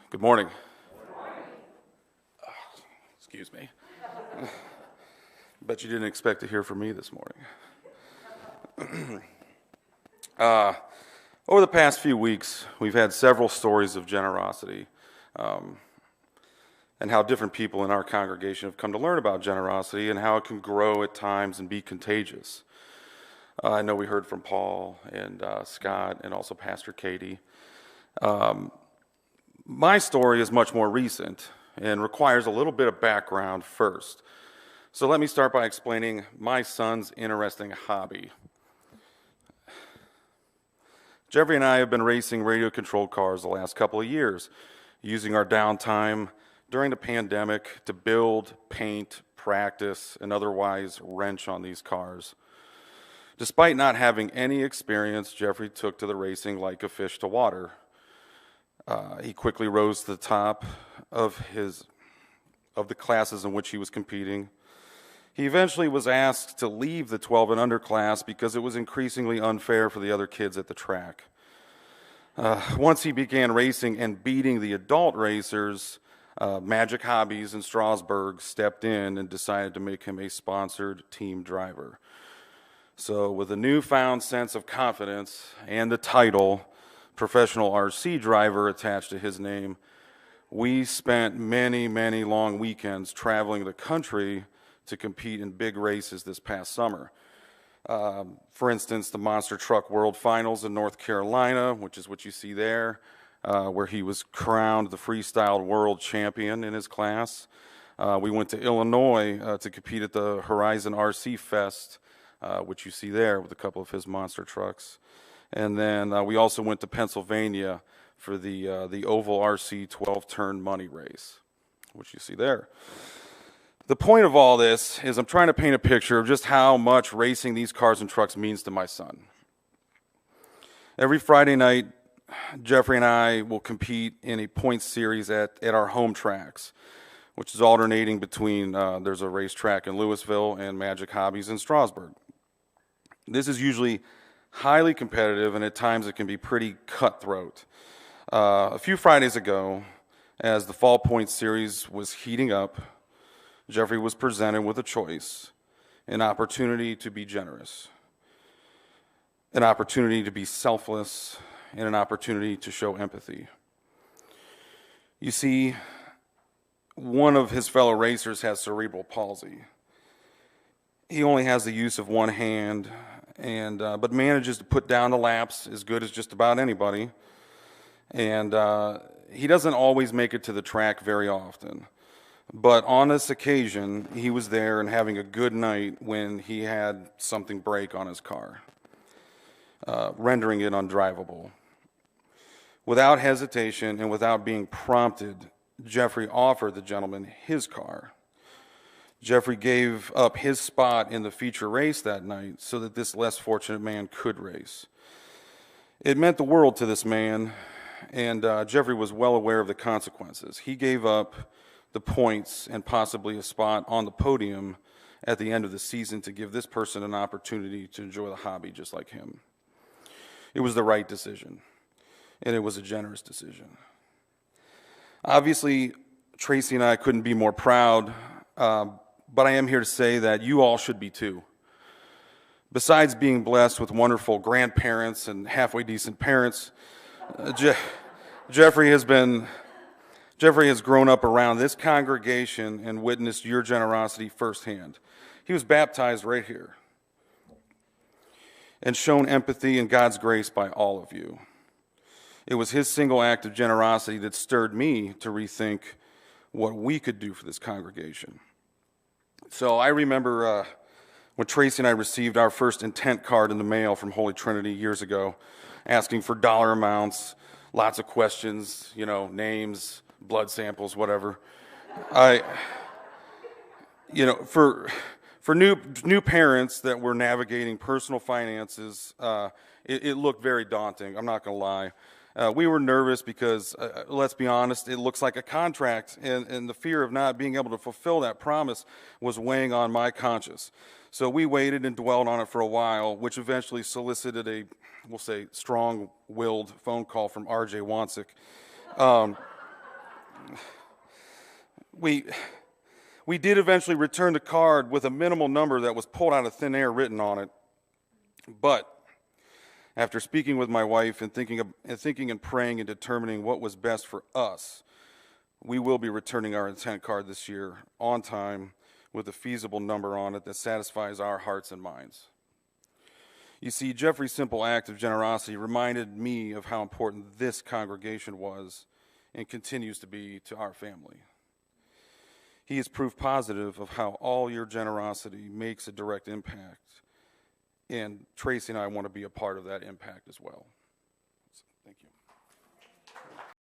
Good morning. Excuse me. Bet you didn't expect to hear from me this morning. Over the past few weeks, we've had several stories of generosity and how different people in our congregation have come to learn about generosity and how it can grow at times and be contagious. I know we heard from Paul and Scott and also Pastor Katie. My story is much more recent and requires a little bit of background first. So let me start by explaining my son's interesting hobby. Jeffrey and I have been racing radio-controlled cars the last couple of years, using our downtime during the pandemic to build, paint, practice, and otherwise wrench on these cars. Despite not having any experience, Jeffrey took to the racing like a fish to water. He quickly rose to the top of the classes in which he was competing. He eventually was asked to leave the 12 and under class because it was increasingly unfair for the other kids at the track. Once he began racing and beating the adult racers, Magic Hobbies in Strasbourg stepped in and decided to make him a sponsored team driver. So with a newfound sense of confidence and the title professional RC driver attached to his name, we spent many, many long weekends traveling the country to compete in big races this past summer. For instance, the Monster Truck World Finals in North Carolina, which is what you see there, where he was crowned the freestyle world champion in his class. We went to Illinois to compete at the Horizon RC Fest, which you see there with a couple of his monster trucks. And then we also went to Pennsylvania for the Oval RC 12-turn money race, which you see there. The point of all this is I'm trying to paint a picture of just how much racing these cars and trucks means to my son. Every Friday night, Jeffrey and I will compete in a points series at our home tracks, which is alternating between, there's a racetrack in Louisville and Magic Hobbies in Strasbourg. This is usually highly competitive, and at times it can be pretty cutthroat. A few Fridays ago, as the Fall Points series was heating up, Jeffrey was presented with a choice, an opportunity to be generous, an opportunity to be selfless, and an opportunity to show empathy. You see, one of his fellow racers has cerebral palsy. He only has the use of one hand, but manages to put down the laps as good as just about anybody. And he doesn't always make it to the track very often. But on this occasion, he was there and having a good night when he had something break on his car, rendering it undrivable. Without hesitation and without being prompted, Jeffrey offered the gentleman his car. Jeffrey gave up his spot in the feature race that night so that this less fortunate man could race. It meant the world to this man, and Jeffrey was well aware of the consequences. He gave up the points and possibly a spot on the podium at the end of the season to give this person an opportunity to enjoy the hobby just like him. It was the right decision, and it was a generous decision. Obviously, Tracy and I couldn't be more proud, but I am here to say that you all should be too. Besides being blessed with wonderful grandparents and halfway decent parents, Jeffrey has grown up around this congregation and witnessed your generosity firsthand. He was baptized right here and shown empathy and God's grace by all of you. It was his single act of generosity that stirred me to rethink what we could do for this congregation. So I remember when Tracy and I received our first intent card in the mail from Holy Trinity years ago, asking for dollar amounts, lots of questions, names, blood samples, whatever. For new parents that were navigating personal finances, it looked very daunting. I'm not going to lie. We were nervous because, let's be honest, it looks like a contract, and the fear of not being able to fulfill that promise was weighing on my conscience. So we waited and dwelled on it for a while, which eventually solicited a, we'll say, strong-willed phone call from R.J. Wansick. we did eventually return the card with a minimal number that was pulled out of thin air written on it. But after speaking with my wife and thinking and praying and determining what was best for us, we will be returning our intent card this year on time with a feasible number on it that satisfies our hearts and minds. You see, Jeffrey's simple act of generosity reminded me of how important this congregation was and continues to be to our family. He is proof positive of how all your generosity makes a direct impact, and Tracy and I want to be a part of that impact as well.